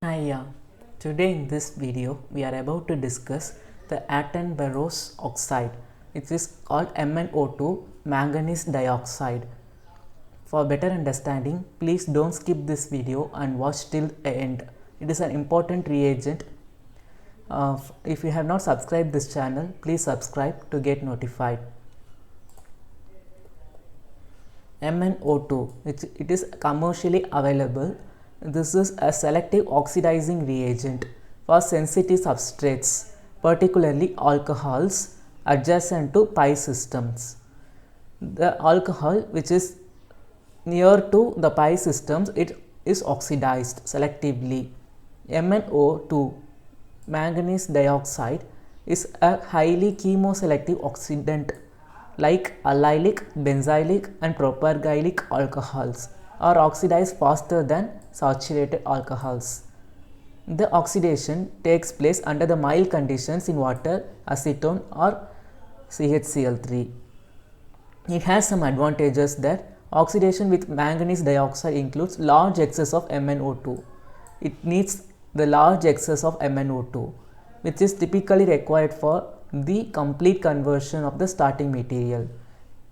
Hi, today in this video we are about to discuss the Attenborough oxide, which is called MnO2 manganese dioxide. For better understanding, please don't skip this video and watch till the end. It is an important reagent. If you have not subscribed this channel, please subscribe to get notified. MnO2, it is commercially available. This is a selective oxidizing reagent for sensitive substrates, particularly alcohols adjacent to pi systems. The alcohol which is near to the pi systems, it is oxidized selectively. MnO2 manganese dioxide is a highly chemoselective oxidant like allylic, benzylic and propargylic alcohols are oxidized faster than saturated alcohols. The oxidation takes place under the mild conditions in water, acetone or CHCl3. It has some advantages that oxidation with manganese dioxide includes large excess of MnO2. It needs the large excess of MnO2, which is typically required for the complete conversion of the starting material.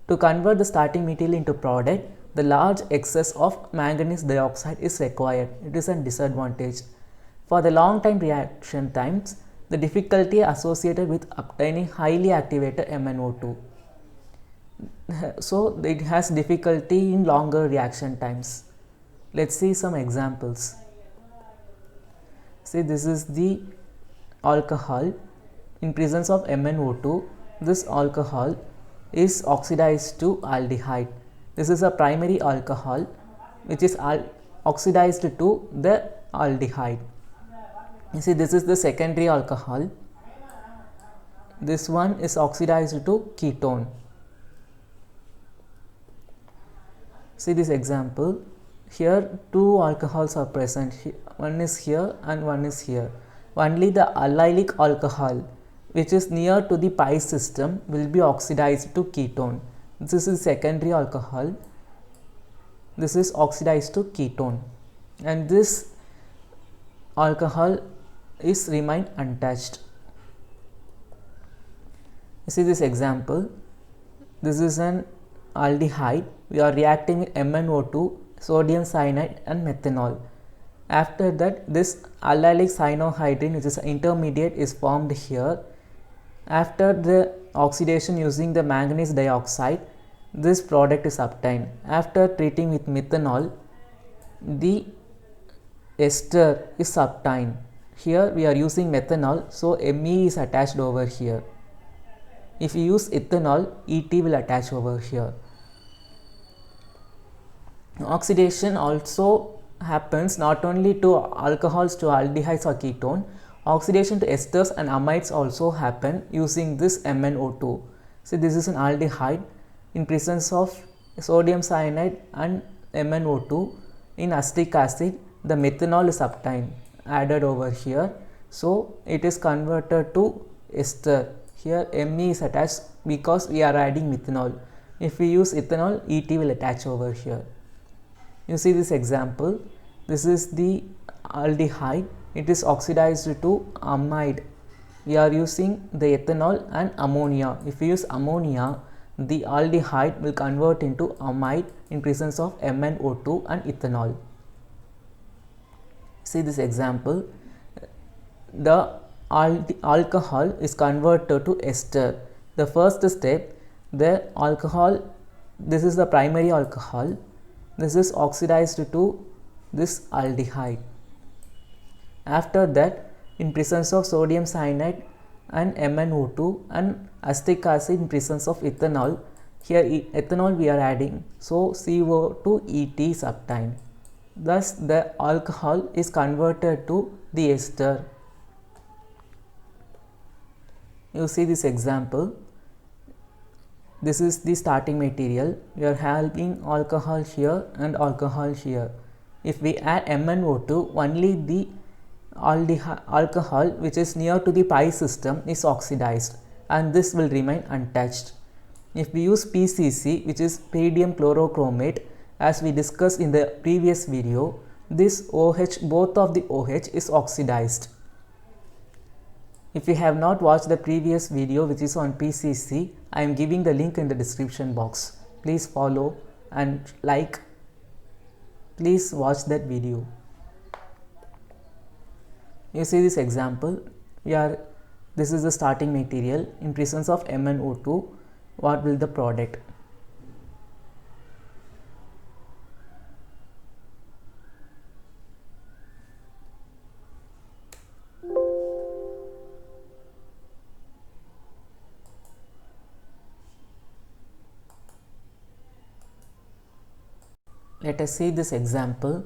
To convert the starting material into product, the large excess of manganese dioxide is required. It is a disadvantage. For the long time reaction times, the difficulty associated with obtaining highly activated MnO2. So it has difficulty in longer reaction times. Let's see some examples. See, this is the alcohol. In presence of MnO2, this alcohol is oxidized to aldehyde. This is a primary alcohol which is oxidized to the aldehyde. You see, this is the secondary alcohol. This one is oxidized to ketone. See this example. Here two alcohols are present. One is here and one is here. Only the allylic alcohol, which is near to the pi system, will be oxidized to ketone. This is secondary alcohol. This is oxidized to ketone, and this alcohol is remain untouched. You see this example. This is an aldehyde. We are reacting with MnO2, sodium cyanide and methanol. After that, this allylic cyanohydrin, which is intermediate, is formed here. After the oxidation using the manganese dioxide, this product is obtained. After treating with methanol, the ester is obtained. Here we are using methanol, so Me is attached over here. If you use ethanol, Et will attach over here. Oxidation also happens not only to alcohols to aldehydes or ketone. Oxidation to esters and amides also happen using this MnO2. So this is an aldehyde. In presence of sodium cyanide and MnO2, in acetic acid, the methanol is obtained, added over here. So it is converted to ester. Here Me is attached because we are adding methanol. If we use ethanol, Et will attach over here. You see this example. This is the aldehyde. It is oxidized to amide. We are using the ethanol and ammonia. If we use ammonia, the aldehyde will convert into amide in presence of MnO2 and ethanol. See this example. The alcohol is converted to ester. The first step, the alcohol, this is the primary alcohol. This is oxidized to this aldehyde. After that, in presence of sodium cyanide and MnO2 and acetic acid in presence of ethanol, here ethanol we are adding, so CO2 Et is obtained. Thus the alcohol is converted to the ester. You see this example. This is the starting material. We are having alcohol here and alcohol here. If we add MnO2, only the alcohol which is near to the pi system is oxidized, and this will remain untouched. If we use PCC, which is pyridium chlorochromate, as we discussed in the previous video, this OH, both of the OH is oxidized. If you have not watched the previous video which is on PCC, I am giving the link in the description box. Please follow and like. Please watch that video. You see this example. This is the starting material. In presence of MnO2, what will the product? Let us see this example.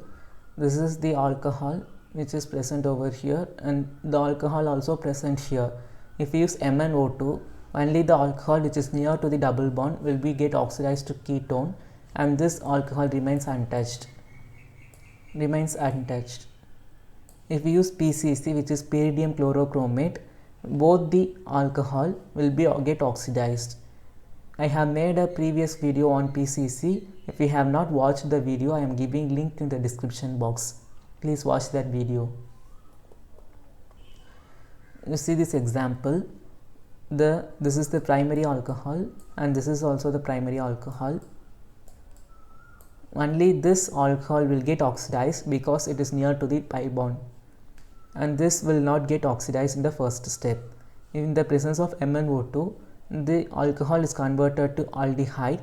This is the alcohol which is present over here, and the alcohol also present here. If we use MnO2, only the alcohol which is near to the double bond will be get oxidized to ketone, and this alcohol remains untouched. If we use PCC, which is pyridium chlorochromate, both the alcohol will be get oxidized. I have made a previous video on PCC. If you have not watched the video, I am giving link in the description box. Please watch that video. You see this example. This is the primary alcohol, and this is also the primary alcohol. Only this alcohol will get oxidized because it is near to the pi bond, and this will not get oxidized in the first step. In the presence of MnO2, the alcohol is converted to aldehyde.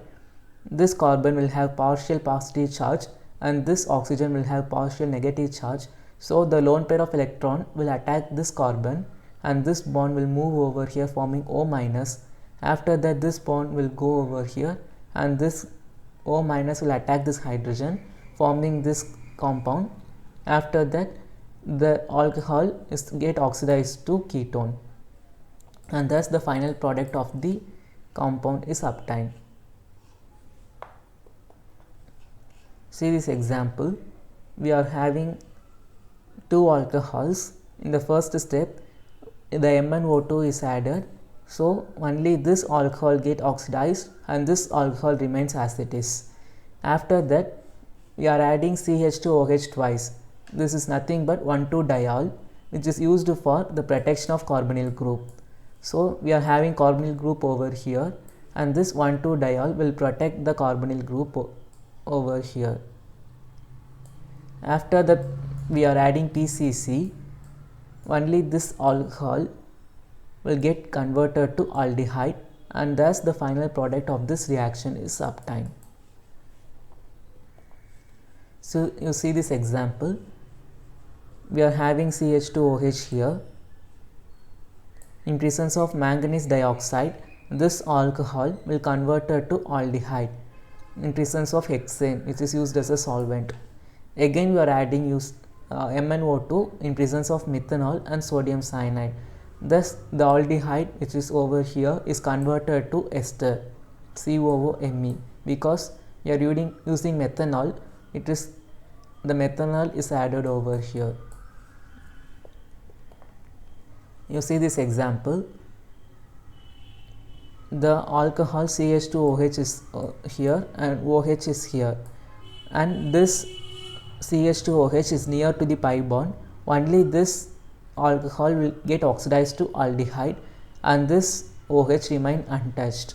This carbon will have partial positive charge and this oxygen will have partial negative charge. So the lone pair of electron will attack this carbon and this bond will move over here forming O minus. After that, this bond will go over here and this O minus will attack this hydrogen forming this compound. After that, the alcohol is get oxidized to ketone, and thus the final product of the compound is obtained. See this example. We are having two alcohols. In the first step, the MnO2 is added, so only this alcohol get oxidized and this alcohol remains as it is. After that, we are adding CH2OH twice. This is nothing but 1,2-diol, which is used for the protection of carbonyl group. So we are having carbonyl group over here, and this 1,2-diol will protect the carbonyl group over here. After that, we are adding PCC. Only this alcohol will get converted to aldehyde, and thus the final product of this reaction is obtained. So you see this example. We are having CH2OH here. In presence of manganese dioxide, this alcohol will converted to aldehyde in presence of hexane, which is used as a solvent. Again, we are adding MnO2 in presence of methanol and sodium cyanide. Thus, the aldehyde which is over here is converted to ester, COOMe, because we are using methanol. The methanol is added over here. You see this example. The alcohol CH2OH is here and OH is here, and this CH2OH is near to the pi bond. Only this alcohol will get oxidized to aldehyde and this OH remain untouched.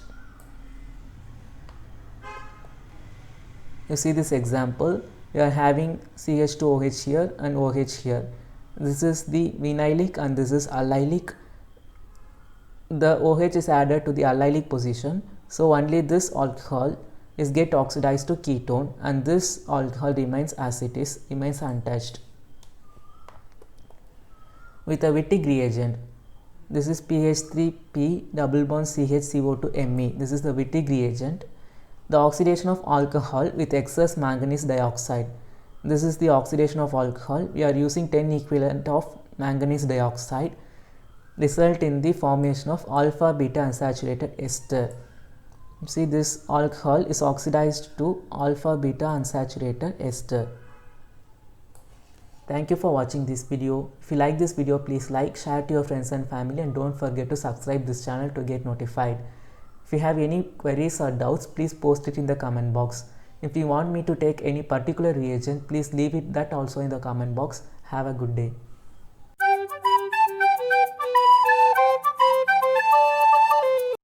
You see this example. We are having CH2OH here and OH here. This is the vinylic and this is allylic. The OH is added to the allylic position, so only this alcohol is get oxidized to ketone and this alcohol remains as it is, remains untouched. With a Wittig reagent, this is PH3P double bond CHCO2Me. This is the Wittig reagent. The oxidation of alcohol with excess manganese dioxide. This is the oxidation of alcohol. We are using 10 equivalent of manganese dioxide, result in the formation of alpha beta unsaturated ester. See, this alcohol is oxidized to alpha beta unsaturated ester. Thank you for watching this video. If you like this video, please like, share to your friends and family, and don't forget to subscribe this channel to get notified. If you have any queries or doubts, please post it in the comment box. If you want me to take any particular reagent, please leave it that also in the comment box. Have a good day.